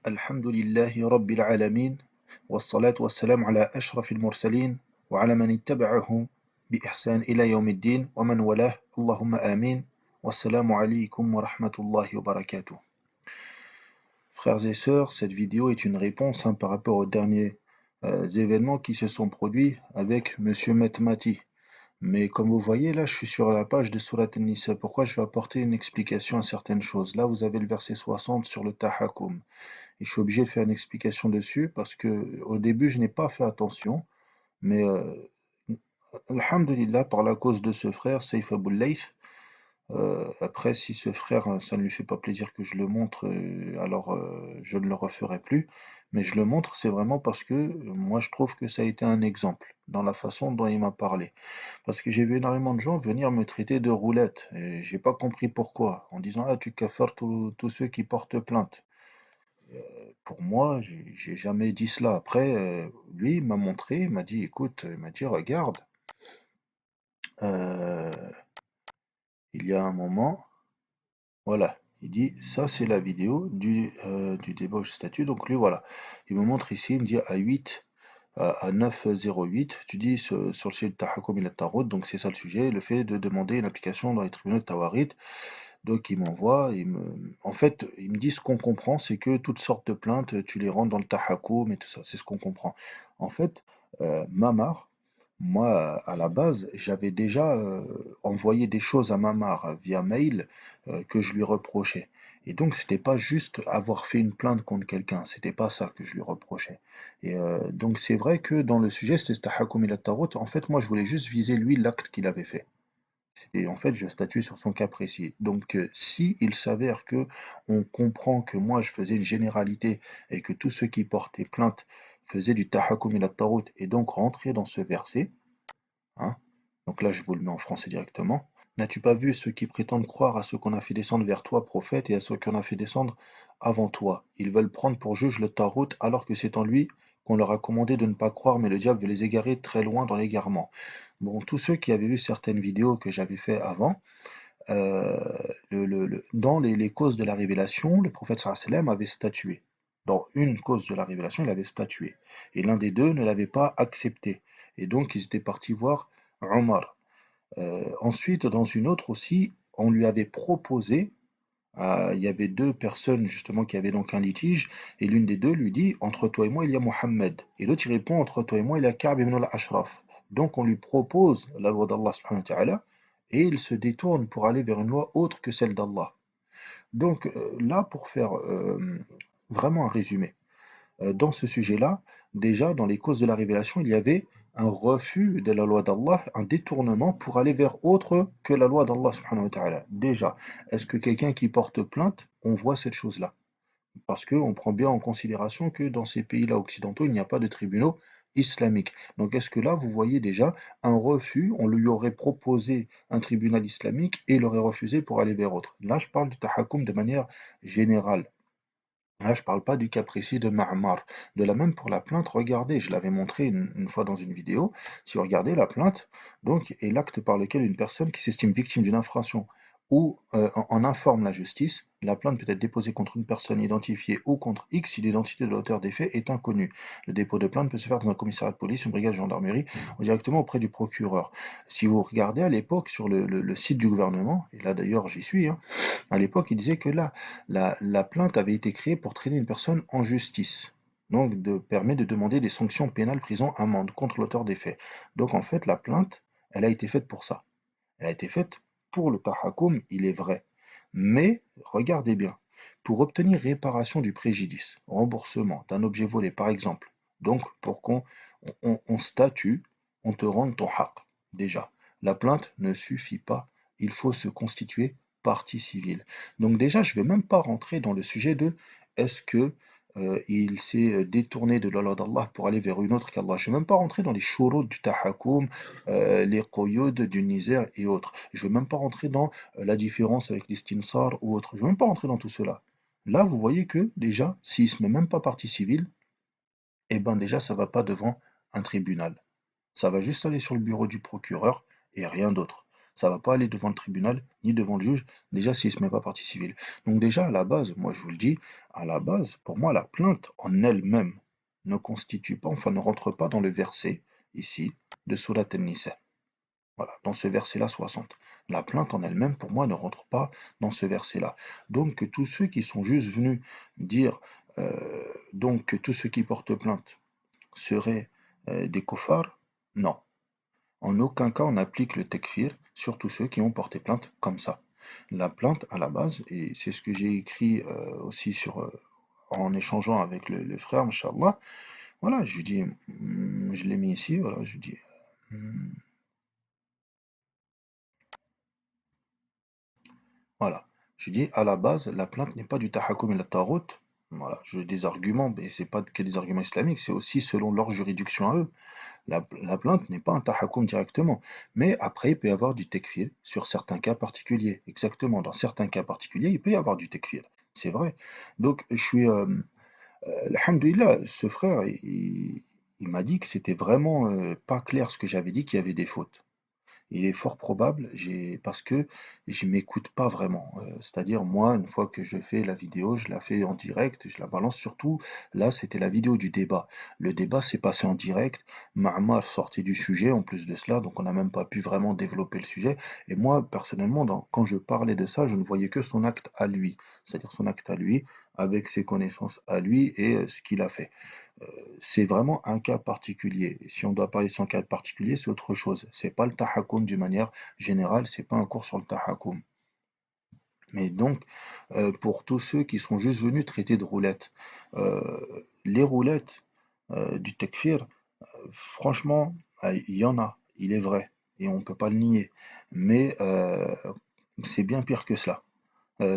الحمد لله رب العالمين والصلاة والسلام على أشرف المرسلين وعلى من اتبعه بإحسان إلى يوم الدين ومن والاه اللهم آمين والسلام عليكم ورحمة الله وبركاته. Frères et sœurs, cette vidéo est une réponse par rapport aux derniers événements qui se sont produits avec Monsieur Metmati. Mais comme vous voyez, là, je suis sur la page de Surat An-Nisa. Pourquoi je vais apporter une explication à certaines choses? Là, vous avez le verset 60 sur le Tahakum. Et je suis obligé de faire une explication dessus parce que au début, je n'ai pas fait attention. Mais alhamdulillah, par la cause de ce frère, Saif Abou Layth, après, si ce frère, ça ne lui fait pas plaisir que je le montre, alors je ne le referai plus. Mais je le montre, c'est vraiment parce que moi, je trouve que ça a été un exemple dans la façon dont il m'a parlé. Parce que j'ai vu énormément de gens venir me traiter de roulette. Et j'ai pas compris pourquoi. En disant, ah, tu kaffars tous ceux qui portent plainte. Pour moi, j'ai jamais dit cela. Après, lui, il m'a montré, il m'a dit, écoute, il m'a dit, regarde, euh, il y a un moment, voilà, il dit, ça c'est la vidéo du débauche statut. Donc lui, voilà, il me montre ici, il me dit à 8, à 9,08, tu dis sur le site Tahakum ila Tarot, donc c'est ça le sujet, le fait de demander une application dans les tribunaux de Tawarit. Donc il m'envoie, en fait, il me dit ce qu'on comprend, c'est que toutes sortes de plaintes, tu les rentres dans le tahakoum et tout ça, c'est ce qu'on comprend. En fait, Mamar, moi, à la base, j'avais déjà envoyé des choses à Mamar via mail que je lui reprochais. Et donc, c'était pas juste avoir fait une plainte contre quelqu'un, c'était pas ça que je lui reprochais. Et donc, c'est vrai que dans le sujet, c'était tahakoum ila tarot. En fait, moi, je voulais juste viser lui l'acte qu'il avait fait. Et en fait, je statue sur son cas précis. Donc, si il s'avère que on comprend que moi je faisais une généralité et que tous ceux qui portaient plainte faisaient du tahakum ila tarut et donc rentraient dans ce verset, hein, donc là je vous le mets en français directement. N'as-tu pas vu ceux qui prétendent croire à ceux qu'on a fait descendre vers toi, prophète, et à ceux qu'on a fait descendre avant toi? Ils veulent prendre pour juge le Tarot alors que c'est en lui qu'on leur a commandé de ne pas croire, mais le diable veut les égarer très loin dans l'égarement. Bon, tous ceux qui avaient vu certaines vidéos que j'avais fait avant, euh, dans les causes de la révélation, le prophète sallallahu alayhi wa sallam avait statué. Dans une cause de la révélation, il avait statué. Et l'un des deux ne l'avait pas accepté. Et donc, ils étaient partis voir Omar. Ensuite, dans une autre aussi, on lui avait proposé, il y avait deux personnes justement qui avaient donc un litige, et l'une des deux lui dit, entre toi et moi, il y a Mohammed. Et l'autre, il répond, entre toi et moi, il y a Ka'b ibn al-Ashraf. Donc on lui propose la loi d'Allah subhanahu wa ta'ala, et il se détourne pour aller vers une loi autre que celle d'Allah. Donc là, pour faire vraiment un résumé, dans ce sujet-là, déjà dans les causes de la révélation, il y avait un refus de la loi d'Allah, un détournement pour aller vers autre que la loi d'Allah subhanahu wa ta'ala. Déjà, est-ce que quelqu'un qui porte plainte, on voit cette chose-là? Parce qu'on prend bien en considération que dans ces pays-là occidentaux, il n'y a pas de tribunaux islamiques. Donc est-ce que là, vous voyez déjà un refus, on lui aurait proposé un tribunal islamique et il aurait refusé pour aller vers autre. Là, je parle du tahakoum de manière générale. Là, je parle pas du cas précis de Ma'mar. De la même pour la plainte, regardez, je l'avais montré une fois dans une vidéo. Si vous regardez la plainte, donc, est l'acte par lequel une personne qui s'estime victime d'une infraction ou en informe la justice, la plainte peut être déposée contre une personne identifiée ou contre X si l'identité de l'auteur des faits est inconnue. Le dépôt de plainte peut se faire dans un commissariat de police, une brigade de gendarmerie ou directement auprès du procureur. Si vous regardez à l'époque sur le site du gouvernement, et là d'ailleurs j'y suis, hein, à l'époque, il disait que la plainte avait été créée pour traîner une personne en justice. Donc, permet de demander des sanctions pénales, prison, amende contre l'auteur des faits. Donc, en fait, la plainte, elle a été faite pour ça. Elle a été faite pour le tahakoum, il est vrai. Mais, regardez bien, pour obtenir réparation du préjudice, remboursement d'un objet volé, par exemple, donc pour qu'on statue, on te rende ton haq. Déjà, la plainte ne suffit pas, il faut se constituer partie civile. Donc déjà, je ne vais même pas rentrer dans le sujet de est-ce que il s'est détourné de la loi d'Allah pour aller vers une autre qu'Allah. Je ne vais même pas rentrer dans les shurut du tahakoum, les quyud du Nizar et autres. Je ne vais même pas rentrer dans la différence avec l'istinsar ou autre. Je ne vais même pas rentrer dans tout cela. Là, vous voyez que déjà, s'il ne se met même pas partie civile, eh ben déjà, ça ne va pas devant un tribunal. Ça va juste aller sur le bureau du procureur et rien d'autre. Ça va pas aller devant le tribunal, ni devant le juge, déjà s'il se met pas partie civile. Donc déjà, à la base, moi je vous le dis, à la base, pour moi, la plainte en elle-même ne constitue pas, enfin ne rentre pas dans le verset, ici, de Surat An-Nisa. Voilà, dans ce verset-là 60. La plainte en elle-même, pour moi, ne rentre pas dans ce verset-là. Donc, que tous ceux qui sont juste venus dire, donc, que tous ceux qui portent plainte seraient des koffars, non. En aucun cas on applique le tekfir sur tous ceux qui ont porté plainte comme ça. La plainte, à la base, et c'est ce que j'ai écrit aussi en échangeant avec le frère, Inch'Allah, voilà, je lui dis, je l'ai mis ici, voilà, je lui dis, hmm, voilà. Je dis, à la base, la plainte n'est pas du tahakum et la tarot. Voilà, j'ai des arguments, mais c'est pas que des arguments islamiques, c'est aussi selon leur juridiction à eux. La plainte n'est pas un tahakoum directement, mais après, il peut y avoir du tekfir sur certains cas particuliers. Exactement, dans certains cas particuliers, il peut y avoir du tekfir. C'est vrai. Donc, je suis, alhamdoulilah, ce frère, il m'a dit que c'était vraiment pas clair ce que j'avais dit, qu'il y avait des fautes. Il est fort probable, parce que je m'écoute pas vraiment. C'est-à-dire, moi, une fois que je fais la vidéo, je la fais en direct, je la balance surtout. Là, c'était la vidéo du débat. Le débat s'est passé en direct. Ma'mar sortait du sujet en plus de cela, donc on n'a même pas pu vraiment développer le sujet. Et moi, personnellement, quand je parlais de ça, je ne voyais que son acte à lui. C'est-à-dire son acte à lui, avec ses connaissances à lui et ce qu'il a fait. C'est vraiment un cas particulier. Et si on doit parler de son cas particulier, c'est autre chose. C'est pas le tahakoum d'une manière générale, c'est pas un cours sur le tahakoum. Mais donc, pour tous ceux qui sont juste venus traiter de roulettes, les roulettes du tekfir, franchement, il y en a, il est vrai, et on ne peut pas le nier. Mais c'est bien pire que cela.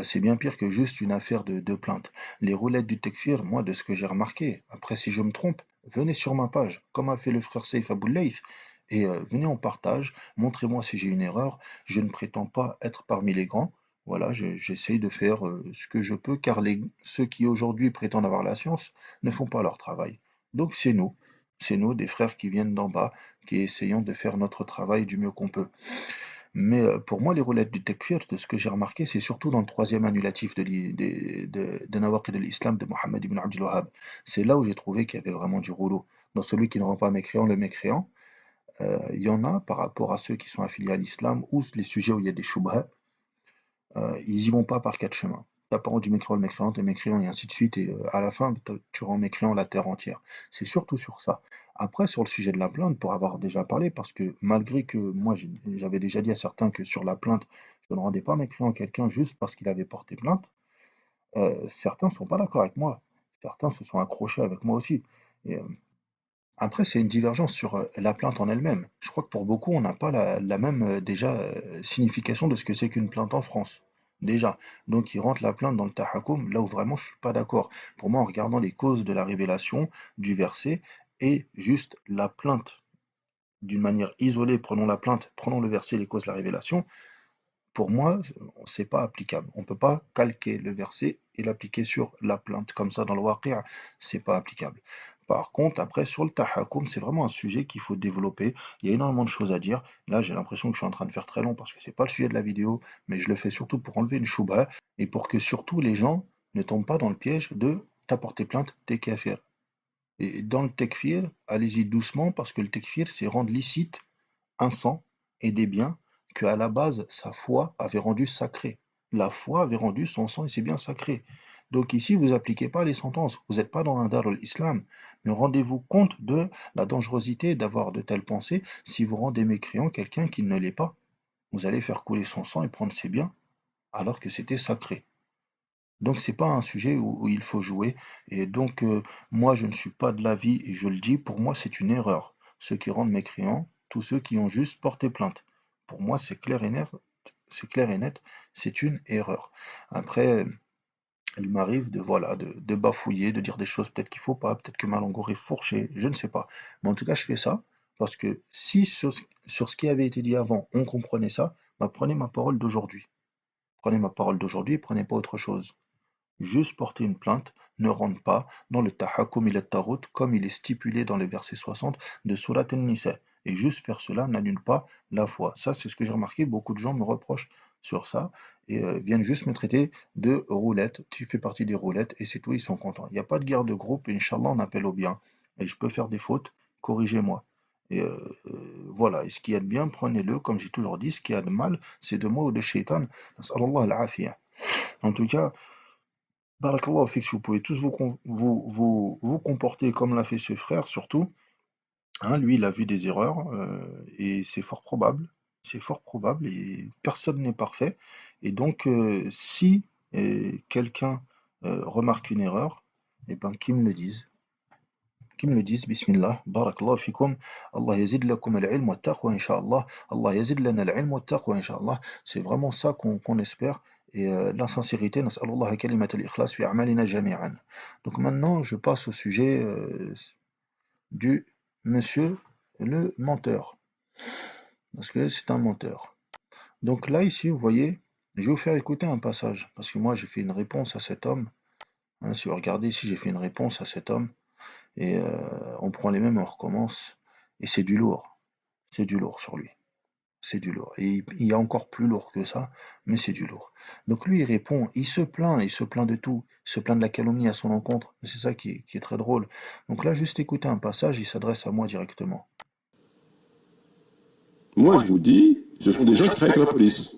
C'est bien pire que juste une affaire de plainte. Les roulettes du Tekfir, moi, de ce que j'ai remarqué, après si je me trompe, venez sur ma page, comme a fait le frère Saïf Abouleïs, et venez en partage, montrez-moi si j'ai une erreur. Je ne prétends pas être parmi les grands. Voilà, j'essaye de faire ce que je peux, car ceux qui aujourd'hui prétendent avoir la science ne font pas leur travail. Donc c'est nous, des frères qui viennent d'en bas, qui essayons de faire notre travail du mieux qu'on peut. Mais pour moi, les roulettes du tekfir, de ce que j'ai remarqué, c'est surtout dans le troisième annulatif de Nawaqid al-Islam de Mohammed ibn Abdul Wahhab. C'est là où j'ai trouvé qu'il y avait vraiment du rouleau. Dans celui qui ne rend pas mécréant le mécréant, il y en a par rapport à ceux qui sont affiliés à l'islam ou les sujets où il y a des shubha, ils y vont pas par quatre chemins. T'as pas rendu mécréant le mécréant, t'es mécréant et ainsi de suite, et à la fin, tu rends mécréant la terre entière. C'est surtout sur ça. Après, sur le sujet de la plainte, pour avoir déjà parlé, parce que malgré que moi j'avais déjà dit à certains que sur la plainte, je ne rendais pas mécréant quelqu'un juste parce qu'il avait porté plainte, certains ne sont pas d'accord avec moi. Certains se sont accrochés avec moi aussi. Et, après, c'est une divergence sur la plainte en elle-même. Je crois que pour beaucoup, on n'a pas la même déjà signification de ce que c'est qu'une plainte en France. Déjà. Donc, ils rentrent la plainte dans le tahakoum, là où vraiment je suis pas d'accord. Pour moi, en regardant les causes de la révélation du verset et juste la plainte d'une manière isolée, prenons la plainte, prenons le verset, les causes de la révélation, pour moi, c'est pas applicable. On peut pas calquer le verset et l'appliquer sur la plainte comme ça dans le waqi', c'est pas applicable. Par contre, après, sur le tahakoum, c'est vraiment un sujet qu'il faut développer. Il y a énormément de choses à dire. Là, j'ai l'impression que je suis en train de faire très long parce que c'est pas le sujet de la vidéo, mais je le fais surtout pour enlever une chouba et pour que surtout les gens ne tombent pas dans le piège de t'as porté plainte, t'es kafir. Et dans le tekfir, allez-y doucement parce que le tekfir, c'est rendre licite un sang et des biens que à la base sa foi avait rendu sacrés. La foi avait rendu son sang et ses biens sacrés. Donc ici, vous appliquez pas les sentences. Vous n'êtes pas dans un dar al-Islam. Mais rendez-vous compte de la dangerosité d'avoir de telles pensées si vous rendez mécréant quelqu'un qui ne l'est pas. Vous allez faire couler son sang et prendre ses biens alors que c'était sacré. Donc c'est pas un sujet où il faut jouer. Et donc moi je ne suis pas de l'avis et je le dis, pour moi c'est une erreur. Ceux qui rendent mécréants, tous ceux qui ont juste porté plainte. Pour moi c'est clair et net, c'est une erreur. Après, il m'arrive de voilà de bafouiller, de dire des choses peut-être qu'il faut pas, peut-être que ma langue aurait fourché, je ne sais pas. Mais en tout cas je fais ça parce que si sur ce qui avait été dit avant on comprenait ça, bah, prenez ma parole d'aujourd'hui. Prenez ma parole d'aujourd'hui, prenez pas autre chose. juste porter une plainte ne rentre pas dans le tahakum ila tarut comme il est stipulé dans le verset 60 de Surat An-Nisa. Et juste faire cela n'annule pas la foi. Ça, c'est ce que j'ai remarqué. Beaucoup de gens me reprochent sur ça et viennent juste me traiter de roulette. Tu fais partie des roulettes et c'est tout, ils sont contents. Il n'y a pas de guerre de groupe. Inch'Allah, on appelle au bien. Et je peux faire des fautes, corrigez-moi. Et voilà. Et ce qui est de bien, prenez-le. Comme j'ai toujours dit, ce qui a de mal, c'est de moi ou de shaitan. Nas'Allah al-afiyah. En tout cas, barakallahu fik, si vous pouvez tous vous comporter comme l'a fait ce frère, surtout. Hein, lui, il a vu des erreurs et c'est fort probable. C'est fort probable et personne n'est parfait. Et donc, si quelqu'un remarque une erreur, eh ben, qu'il me le dise. Qu'ils me le disent, Bismillah, barakallahu fikum, Allah yazid lakum al-ilm wa taqwa, Inch'Allah, Allah yazid lana al-ilm wa taqwa, Inch'Allah. C'est vraiment ça qu'on espère. Et la sincérité, nas'alullah kalimat al-ikhlas fi a'malina jami'an. Donc maintenant, je passe au sujet du monsieur le menteur, parce que c'est un menteur. Donc là, ici, vous voyez, je vais vous faire écouter un passage, parce que moi, j'ai fait une réponse à cet homme. Hein, si vous regardez ici, j'ai fait une réponse à cet homme, et on prend les mêmes, on recommence, et c'est du lourd. C'est du lourd sur lui. C'est du lourd. Et il y a encore plus lourd que ça, mais c'est du lourd. Donc lui, il répond, il se plaint de tout, il se plaint de la calomnie à son encontre. C'est ça qui est très drôle. Donc là, juste écouter un passage, il s'adresse à moi directement. Moi, je vous dis, ce sont des gens qui travaillent avec la police.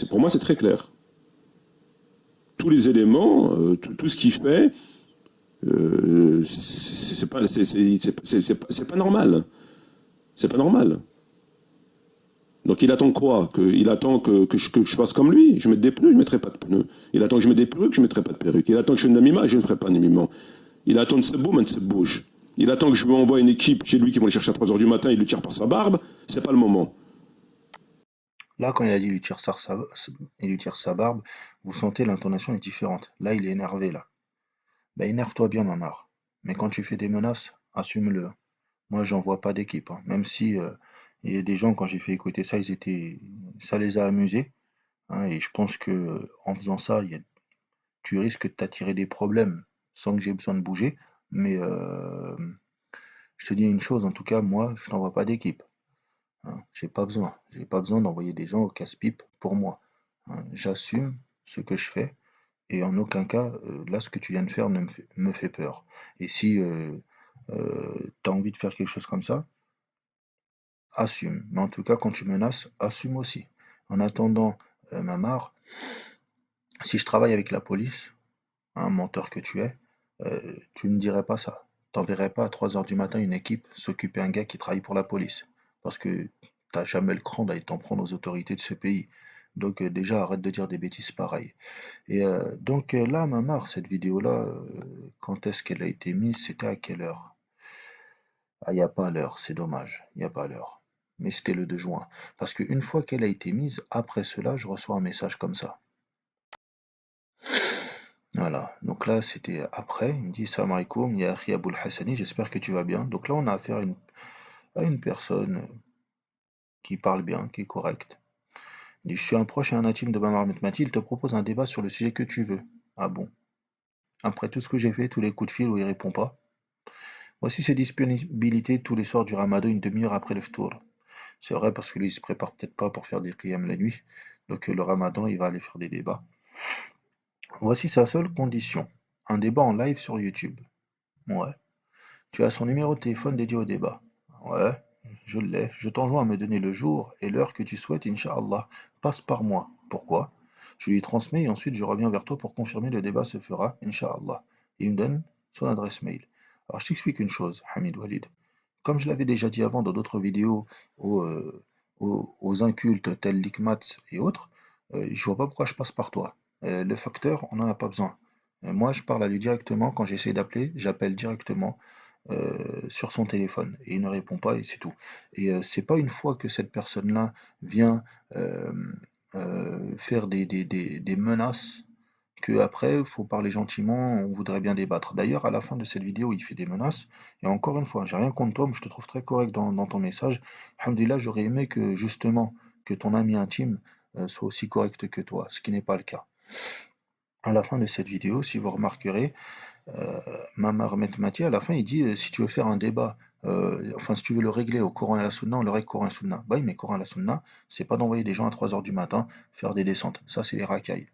Pour moi, c'est très clair. Tous les éléments, tout ce qu'il fait, c'est pas normal. C'est pas normal. Donc il attend quoi? Il attend que je fasse comme lui. Je mette des pneus, je ne mettrai pas de pneus. Il attend que je mette des perruques, je ne mettrai pas de perruques. Il attend que je fasse un namima, je ne ferai pas un namima. Il attend de se boum, de se bouge. Il attend que je lui envoie une équipe chez lui qui vont le chercher à 3 h du matin, il le tire par sa barbe. C'est pas le moment. Là, quand il a dit il lui tire sa barbe, vous sentez l'intonation est différente. Là, il est énervé, là. Ben, énerve-toi bien, Mamar. Mais quand tu fais des menaces, assume-le. Moi, j'en vois pas d'équipe, hein. Même si il y a des gens, quand j'ai fait écouter ça, ça les a amusés, hein. Et je pense que en faisant ça, tu risques de t'attirer des problèmes sans que j'ai besoin de bouger. Mais je te dis une chose, en tout cas, moi, je n'en vois pas d'équipe. Hein. J'ai pas besoin. J'ai pas besoin d'envoyer des gens au casse-pipe pour moi. Hein. J'assume ce que je fais et en aucun cas, là, ce que tu viens de faire me fait peur. Et si tu as envie de faire quelque chose comme ça, assume. Mais en tout cas, quand tu menaces, assume aussi. En attendant, Mamar, si je travaille avec la police, un menteur que tu es, tu ne dirais pas ça. T'enverrais pas à 3 heures du matin une équipe s'occuper un gars qui travaille pour la police. Parce que t'as jamais le cran d'aller t'en prendre aux autorités de ce pays. Donc déjà, arrête de dire des bêtises pareilles. Et donc là, Mamar, cette vidéo-là, quand est-ce qu'elle a été mise? C'était à quelle heure? Ah, il n'y a pas l'heure, c'est dommage, il n'y a pas l'heure. Mais c'était le 2 juin. Parce qu'une fois qu'elle a été mise, après cela, je reçois un message comme ça. Voilà, donc là c'était après, il me dit Salam alaikum, ya akhi Aboul Hassani, j'espère que tu vas bien. Donc là on a affaire à une personne qui parle bien, qui est correcte. Il dit, je suis un proche et un intime de Mamar Mati, il te propose un débat sur le sujet que tu veux. Ah bon? Après tout ce que j'ai fait, tous les coups de fil où il répond pas. Voici ses disponibilités tous les soirs du Ramadan, une demi-heure après le ftour. C'est vrai parce que lui il se prépare peut-être pas pour faire des qiyam la nuit. Donc le Ramadan il va aller faire des débats. Voici sa seule condition. Un débat en live sur YouTube. Ouais. Tu as son numéro de téléphone dédié au débat. Ouais, je l'ai. Je t'enjoins à me donner le jour et l'heure que tu souhaites, Inch'Allah. Passe par moi. Pourquoi? Je lui transmets et ensuite je reviens vers toi pour confirmer le débat se fera, Inch'Allah. Il me donne son adresse mail. Alors je t'explique une chose, Hamid Walid. Comme je l'avais déjà dit avant dans d'autres vidéos aux, aux incultes tels l'ICMAT et autres, je vois pas pourquoi je passe par toi. Le facteur, on n'en a pas besoin. Moi, je parle à lui directement. Quand j'essaie d'appeler, j'appelle directement sur son téléphone et il ne répond pas et c'est tout. Et c'est pas une fois que cette personne-là vient euh, faire des menaces que après, il faut parler gentiment, on voudrait bien débattre. D'ailleurs, à la fin de cette vidéo, il fait des menaces. Et encore une fois, j'ai rien contre toi, mais je te trouve très correct dans ton message. Alhamdulillah, j'aurais aimé que justement, que ton ami intime soit aussi correct que toi, ce qui n'est pas le cas. À la fin de cette vidéo, si vous remarquerez, Mamar Metmati, à la fin, il dit si tu veux faire un débat, enfin, si tu veux le régler au Coran et à la Sunna, on le règle Coran et Sunna. Bah oui, mais Coran et la Sunna, c'est pas d'envoyer des gens à 3 heures du matin faire des descentes. Ça, c'est les racailles.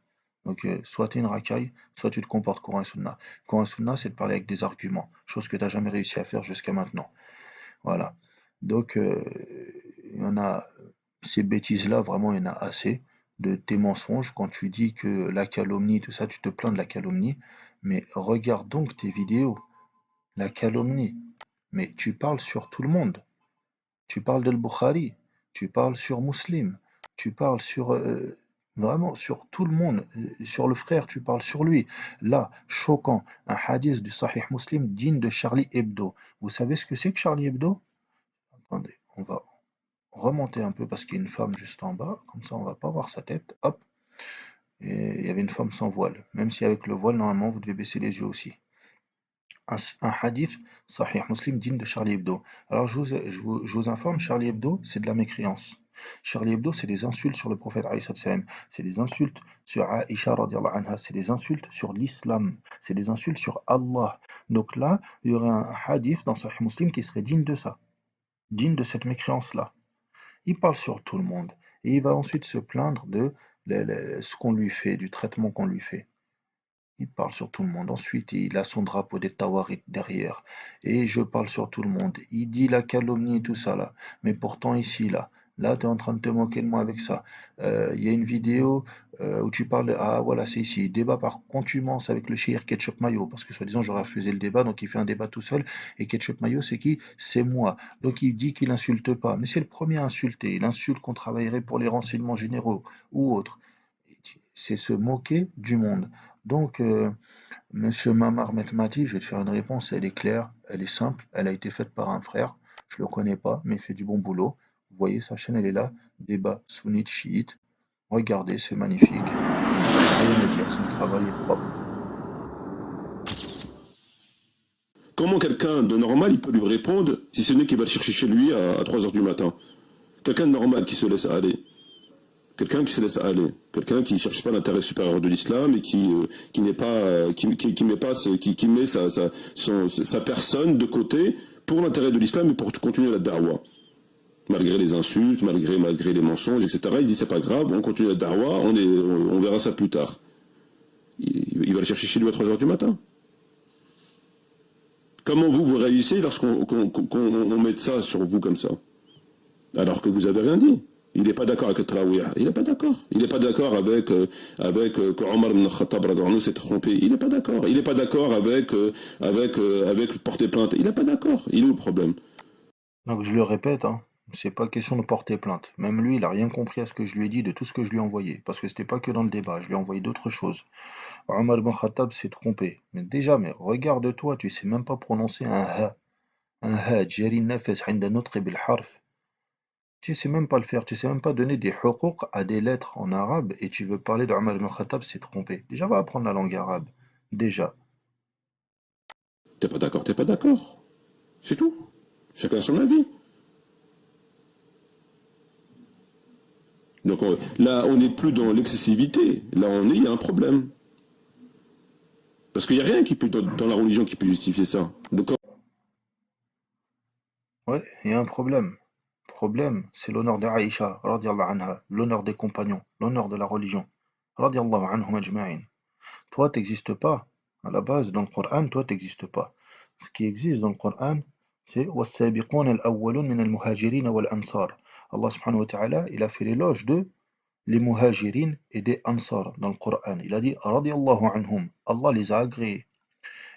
Donc, soit tu es une racaille, soit tu te comportes Coran et Sunna. Coran et Sunna, c'est de parler avec des arguments, chose que tu n'as jamais réussi à faire jusqu'à maintenant. Voilà. Donc, il y en a, ces bêtises-là, vraiment, il y en a assez de tes mensonges. Quand tu dis que la calomnie, tout ça, tu te plains de la calomnie, mais regarde donc tes vidéos. La calomnie. Mais tu parles sur tout le monde. Tu parles d'Al-Bukhari, tu parles sur Muslim, tu parles sur vraiment sur tout le monde, sur le frère, tu parles sur lui. Là, choquant, un hadith du Sahih Muslim digne de Charlie Hebdo. Vous savez ce que c'est que Charlie Hebdo? Attendez, on va remonter un peu parce qu'il y a une femme juste en bas, comme ça on va pas voir sa tête. Hop, et il y avait une femme sans voile. Même si avec le voile, normalement, vous devez baisser les yeux aussi. Un hadith Sahih Muslim digne de Charlie Hebdo. Alors je vous informe, Charlie Hebdo, c'est de la mécréance. Charlie Hebdo, c'est des insultes sur le prophète alayhi salam, c'est des insultes sur Aïcha radiallahu anha, c'est des insultes sur l'islam, c'est des insultes sur Allah. Donc là, il y aurait un hadith dans Sahih Muslim qui serait digne de ça, digne de cette mécréance-là. Il parle sur tout le monde et il va ensuite se plaindre de ce qu'on lui fait, du traitement qu'on lui fait. Il parle sur tout le monde. Ensuite, il a son drapeau des Tawarit derrière. Et je parle sur tout le monde. Il dit la calomnie, tout ça là. Mais pourtant, ici, là, tu es en train de te moquer de moi avec ça. Il y a une vidéo où tu parles. Ah, voilà, c'est ici. Débat par contumace avec le shir Ketchup Mayo. Parce que soi-disant, j'aurais refusé le débat. Donc, il fait un débat tout seul. Et Ketchup Mayo, c'est qui? C'est moi. Donc, il dit qu'il insulte pas. Mais c'est le premier à insulter. Il insulte qu'on travaillerait pour les renseignements généraux ou autres. C'est se moquer du monde. Donc, monsieur Mamar Metmati, je vais te faire une réponse, elle est claire, elle est simple, elle a été faite par un frère, je le connais pas, mais il fait du bon boulot. Vous voyez, sa chaîne, elle est là, débat sunnite, chiite. Regardez, c'est magnifique. Rien à dire, son travail est propre. Comment quelqu'un de normal, il peut lui répondre si ce n'est qu'il va le chercher chez lui à 3 heures du matin? Quelqu'un de normal qui se laisse aller. Quelqu'un qui se laisse aller, quelqu'un qui ne cherche pas l'intérêt supérieur de l'islam et qui n'est pas, met pas, qui met sa personne de côté pour l'intérêt de l'islam et pour continuer la darwa. Malgré les insultes, malgré les mensonges, etc. Il dit c'est pas grave, on continue la darwa, on verra ça plus tard. Il va le chercher chez lui à 3 heures du matin. Comment vous réagissez lorsqu'on met ça sur vous comme ça? Alors que vous avez rien dit. Il n'est pas d'accord avec le Trawiyah. Il n'est pas d'accord. Il n'est pas d'accord avec que Omar ibn Khattab s'est trompé. Il n'est pas d'accord. Il n'est pas d'accord avec porter plainte. Il n'est pas d'accord. Il est où le problème? Donc je le répète, hein, c'est pas question de porter plainte. Même lui, il a rien compris à ce que je lui ai dit, de tout ce que je lui ai envoyé. Parce que c'était pas que dans le débat, je lui ai envoyé d'autres choses. Omar ibn Khattab s'est trompé. Mais déjà, mais regarde-toi, tu sais même pas prononcer un ha. Un ha, jari nafas, inda nutqi bil harf. Tu sais même pas le faire, tu sais même pas donner des huquq à des lettres en arabe et tu veux parler de Omar ibn Khattab, c'est trompé. Déjà, va apprendre la langue arabe. Déjà. T'es pas d'accord, t'es pas d'accord. C'est tout. Chacun a son avis. Donc là, on n'est plus dans l'excessivité. Là, il y a un problème. Parce qu'il n'y a rien qui peut, dans la religion qui peut justifier ça. Donc, Ouais, il y a un problème. Problème, c'est l'honneur de Aïcha, radiallahu anha, l'honneur des compagnons, l'honneur de la religion. Radiallahu anhum ajma'in. Toi, t'existes pas. À la base, dans le Coran, toi, t'existes pas. Ce qui existe dans le Coran, c'est وَالسَّابِقُونَ الْأَوَّلُونَ مِنَ الْمُهَاجِرِينَ وَالْأَنصَارِ. Allah subhanahu wa ta'ala, il a fait l'éloge de les muhajirines et des ansar dans le Coran. Il a dit radiyallahu anhum. Allah les a agréés.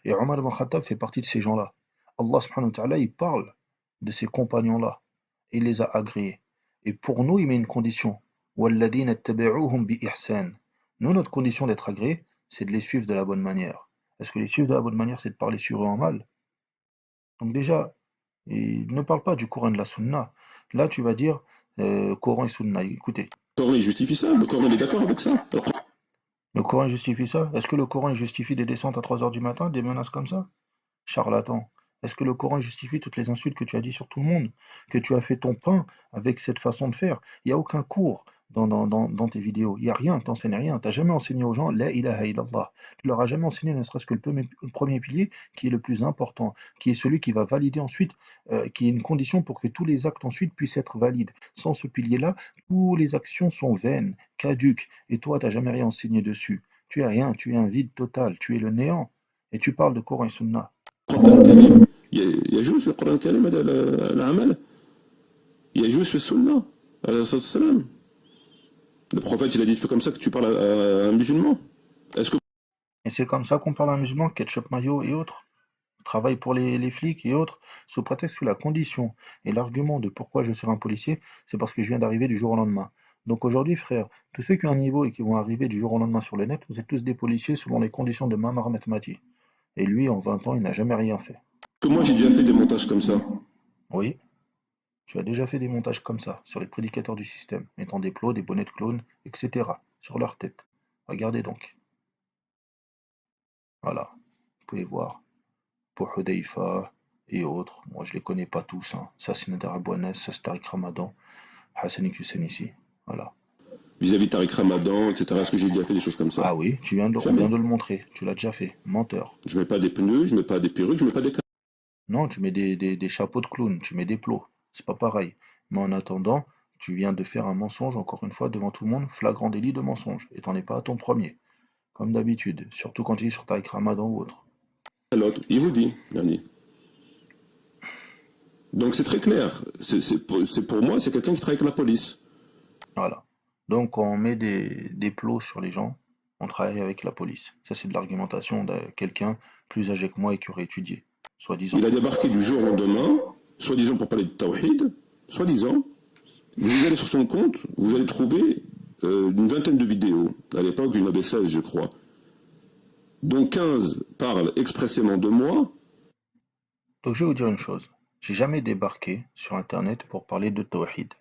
Et Omar ibn Khattab fait partie de ces gens-là. Allah subhanahu wa ta'ala, il parle de ces compagnons-là. Il les a agréés. Et pour nous, il met une condition. وَالَّذِينَ اتَّبَعُوهُمْ بِإِحْسَانٍ. Nous, notre condition d'être agréés, c'est de les suivre de la bonne manière. Est-ce que les suivre de la bonne manière, c'est de parler sur eux en mal? Donc déjà, il ne parle pas du Coran et de la Sunna. Là, tu vas dire Coran et Sunna. Écoutez, le Coran, il justifie ça. Le Coran, il est d'accord avec ça. Alors, le Coran justifie ça? Est-ce que le Coran justifie des descentes à 3 heures du matin, des menaces comme ça? Charlatan. Est-ce que le Coran justifie toutes les insultes que tu as dit sur tout le monde? Que tu as fait ton pain avec cette façon de faire? Il n'y a aucun cours dans tes vidéos. Il n'y a rien, tu n'enseignes rien. Tu n'as jamais enseigné aux gens la ilaha illallah. Tu leur as jamais enseigné ne serait-ce que le premier pilier qui est le plus important, qui est celui qui va valider ensuite, qui est une condition pour que tous les actes ensuite puissent être valides. Sans ce pilier-là, toutes les actions sont vaines, caduques, et toi, tu n'as jamais rien enseigné dessus. Tu es rien, tu es un vide total, tu es le néant, et tu parles de Coran et Sunna. القرآن الكريم يجوز في القرآن الكريم هذا العمل يجوز في السنة عليه الصلاة والسلام. Le prophète, il a dit, tu fais comme ça que tu parles à un musulman. Est-ce que Et c'est comme ça qu'on parle à un musulman, ketchup mayo et autres. Travaille pour les flics et autres, sous prétexte que la condition et l'argument de pourquoi je serai un policier, c'est parce que je viens d'arriver du jour au lendemain. Donc aujourd'hui, frère, tous ceux qui ont un niveau et qui vont arriver du jour au lendemain sur le net, vous êtes tous des policiers selon les conditions de Mamar Mati. Et lui, en 20 ans, il n'a jamais rien fait. que moi j'ai déjà fait des montages comme ça? Oui, tu as déjà fait des montages comme ça, sur les prédicateurs du système, mettant des plots, des bonnets de clones, etc., sur leur tête. Regardez donc. Voilà, vous pouvez voir. Pour Hudayfa et autres, moi je les connais pas tous, hein. Ça c'est Nader Abouanès, ça c'est Tariq Ramadan, Hassani Hussein voilà. Vis-à-vis de Tariq Ramadan, etc. Est-ce que j'ai déjà fait des choses comme ça? Ah oui, on vient Jamais. de le montrer, tu l'as déjà fait, menteur. Je mets pas des pneus, je mets pas des perruques, je mets pas des... Non, tu mets des chapeaux de clown, tu mets des plots, c'est pas pareil. Mais en attendant, tu viens de faire un mensonge, encore une fois, devant tout le monde, flagrant délit de mensonge, et t'en es pas à ton premier, comme d'habitude, surtout quand tu es sur Tariq Ramadan ou autre. L'autre, il vous dit, Bernie. Donc c'est très clair. C'est pour moi, c'est quelqu'un qui travaille avec la police. Voilà. Donc, quand on met des plots sur les gens, on travaille avec la police. Ça, c'est de l'argumentation de quelqu'un plus âgé que moi et qui aurait étudié, soi-disant. Il a débarqué du jour au lendemain, soi-disant pour parler de Tawhid, soi-disant. Vous allez sur son compte, vous allez trouver une vingtaine de vidéos. À l'époque, il y en avait 16, je crois. Dont 15 parlent expressément de moi. Donc, je vais vous dire une chose. J'ai jamais débarqué sur Internet pour parler de Tawhid.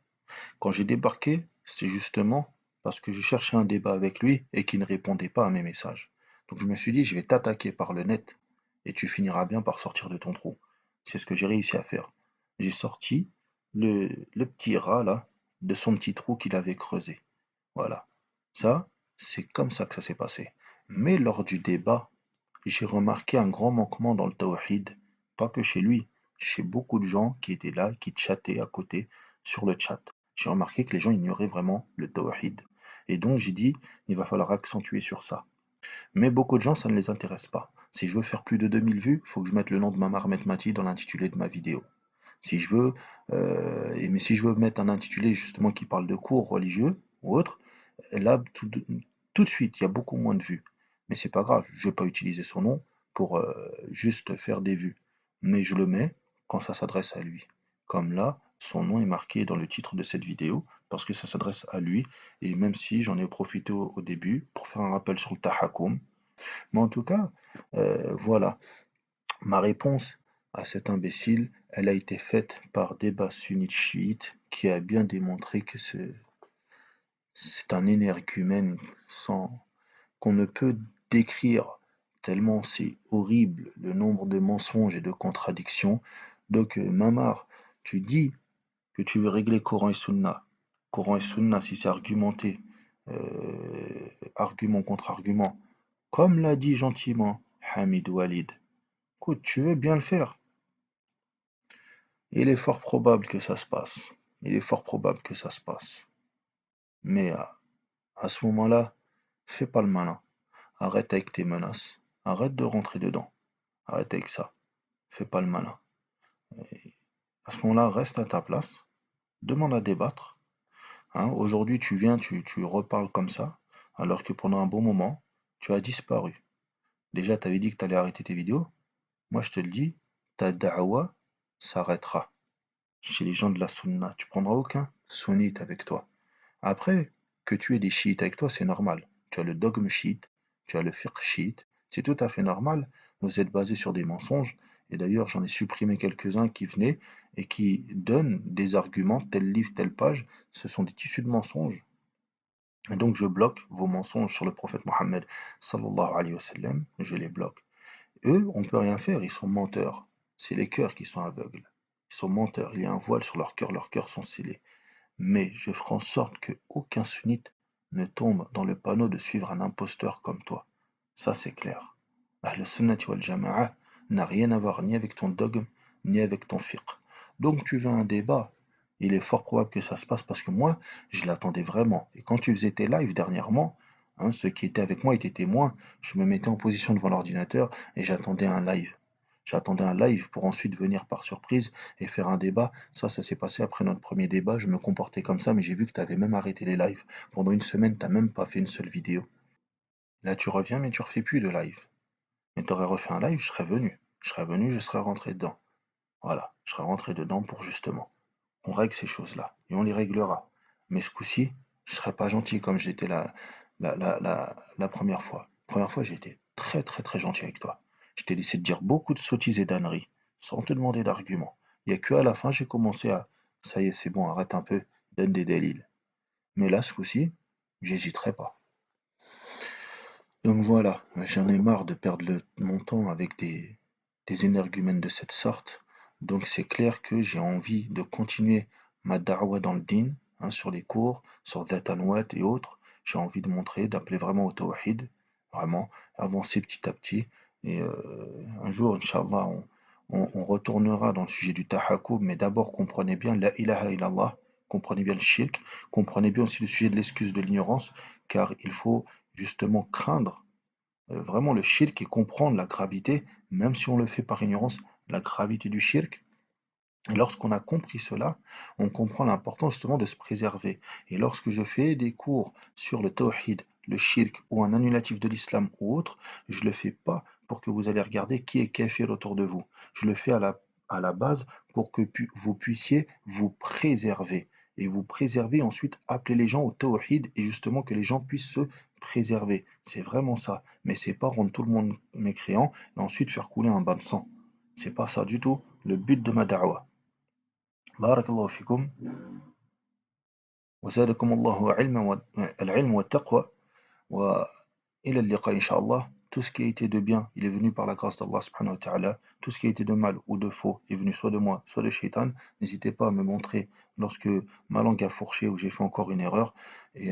Quand j'ai débarqué, c'était justement parce que je cherchais un débat avec lui et qu'il ne répondait pas à mes messages. Donc, je me suis dit, je vais t'attaquer par le net et tu finiras bien par sortir de ton trou. C'est ce que j'ai réussi à faire. J'ai sorti le petit rat, là, de son petit trou qu'il avait creusé. Voilà. Ça, c'est comme ça que ça s'est passé. Mais lors du débat, j'ai remarqué un grand manquement dans le tawhid, pas que chez lui, chez beaucoup de gens qui étaient là, qui chattaient à côté sur le chat. J'ai remarqué que les gens ignoraient vraiment le tawhid. Et donc j'ai dit, il va falloir accentuer sur ça. Mais beaucoup de gens, ça ne les intéresse pas. Si je veux faire plus de 2000 vues, il faut que je mette le nom de Mamar Mati dans l'intitulé de ma vidéo. Si je veux, mais si je veux mettre un intitulé justement qui parle de cours religieux ou autre, là, tout de suite, il y a beaucoup moins de vues. Mais c'est pas grave, je vais pas utiliser son nom pour juste faire des vues. Mais je le mets quand ça s'adresse à lui. Comme là, son nom est marqué dans le titre de cette vidéo parce que ça s'adresse à lui. Et même si j'en ai profité au début pour faire un rappel sur le tahakoum. Mais en tout cas, voilà. Ma réponse à cet imbécile, elle a été faite par débat sunnite chiite qui a bien démontré que c'est un énergumène sans qu'on ne peut décrire tellement c'est horrible le nombre de mensonges et de contradictions. Donc Mamar, tu dis que tu veux régler Coran et Sunna. Coran et Sunna, si c'est argumenté, argument contre argument, comme l'a dit gentiment Hamid Walid. Écoute, tu veux bien le faire. Il est fort probable que ça se passe. Il est fort probable que ça se passe. Mais à ce moment-là, fais pas le malin. Arrête avec tes menaces. Arrête de rentrer dedans. Arrête avec ça. Fais pas le malin. Et à ce moment-là, reste à ta place. Demande à débattre. Hein. Aujourd'hui, tu viens, tu reparles comme ça, alors que pendant un bon moment, tu as disparu. Déjà, tu avais dit que tu allais arrêter tes vidéos. Moi, je te le dis, ta da'wa s'arrêtera. Chez les gens de la sunna, tu prendras aucun sunnite avec toi. Après, que tu aies des chiites avec toi, c'est normal. Tu as le dogme chiite, tu as le fiqh chiite, c'est tout à fait normal. Vous êtes basé sur des mensonges, et d'ailleurs j'en ai supprimé quelques-uns qui venaient et qui donnent des arguments, tel livre, telle page, ce sont des tissus de mensonges. Et donc je bloque vos mensonges sur le prophète Mohammed sallallahu alayhi wa sallam, je les bloque. Eux, on peut rien faire, ils sont menteurs. C'est les cœurs qui sont aveugles. Ils sont menteurs, il y a un voile sur leurs cœurs sont scellés. mais je ferai en sorte qu'aucun sunnite ne tombe dans le panneau de suivre un imposteur comme toi. Ça, c'est clair. Ahl Sunnati wal Jama'a n'a rien à voir ni avec ton dogme, ni avec ton fiqh. Donc tu veux un débat, il est fort probable que ça se passe parce que moi, je l'attendais vraiment. Et quand tu faisais tes lives dernièrement, hein, ceux qui étaient avec moi étaient témoins, je me mettais en position devant l'ordinateur et j'attendais un live. J'attendais un live pour ensuite venir par surprise et faire un débat. Ça s'est passé après notre premier débat. Je me comportais comme ça, mais j'ai vu que tu avais même arrêté les lives. Pendant une semaine, tu même pas fait une seule vidéo. Là, tu reviens, mais tu refais plus de live. Mais tu aurais refait un live, je serais venu. Je serais venu, je serais rentré dedans. Voilà, je serais rentré dedans pour justement. On règle ces choses-là et on les réglera. Mais ce coup-ci, je serais pas gentil comme j'étais la première fois. La première fois, j'ai été très très très gentil avec toi. Je t'ai laissé te dire beaucoup de sottises et d'âneries, sans te demander d'arguments. Il n'y a que à la fin, j'ai commencé à ça y est, c'est bon, arrête un peu, donne des délits. Mais là, ce coup-ci, j'hésiterai pas. Donc voilà, j'en ai marre de perdre mon temps avec des énergumènes de cette sorte. Donc c'est clair que j'ai envie de continuer ma da'wa dans le din, hein, sur les cours, sur Dhat Anwat et autres. J'ai envie de montrer, d'appeler vraiment au tawhid, vraiment, avancer petit à petit. Et un jour, Inch'Allah, on retournera dans le sujet du tahakkub, mais d'abord comprenez bien la ilaha illallah, comprenez bien le shirk, comprenez bien aussi le sujet de l'excuse de l'ignorance, car il faut justement craindre vraiment le shirk et comprendre la gravité, même si on le fait par ignorance, la gravité du shirk. Et lorsqu'on a compris cela, on comprend l'importance justement de se préserver. Et lorsque je fais des cours sur le tawhid, le shirk ou un annulatif de l'islam ou autre, je ne le fais pas pour que vous allez regarder qui est kafir autour de vous. Je le fais à la base pour que vous puissiez vous préserver. Et vous préserver, ensuite appeler les gens au tawhid et justement que les gens puissent se préserver. C'est vraiment ça. Mais c'est pas rendre tout le monde mécréant et ensuite faire couler un bain de sang. C'est pas ça du tout le but de ma da'wa. بارك الله فيكم وزادكم الله علما العلم والتقوى وإلى اللقاء إن شاء الله. Tout ce qui a été de bien, il est venu par la grâce d'Allah subhanahu wa ta'ala. Tout ce qui a été de mal ou de faux est venu soit de moi, soit de Shaitan. N'hésitez pas à me montrer lorsque ma langue a fourché ou j'ai fait encore une erreur. Et,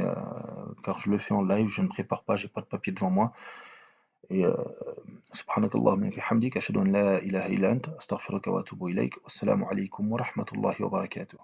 car je le fais en live, je ne prépare pas, j'ai pas de papier devant moi. Et سبحانك اللهم وبحمدك أشهد أن لا إله إلا أنت أستغفرك وأتوب إليك والسلام عليكم ورحمة الله وبركاته.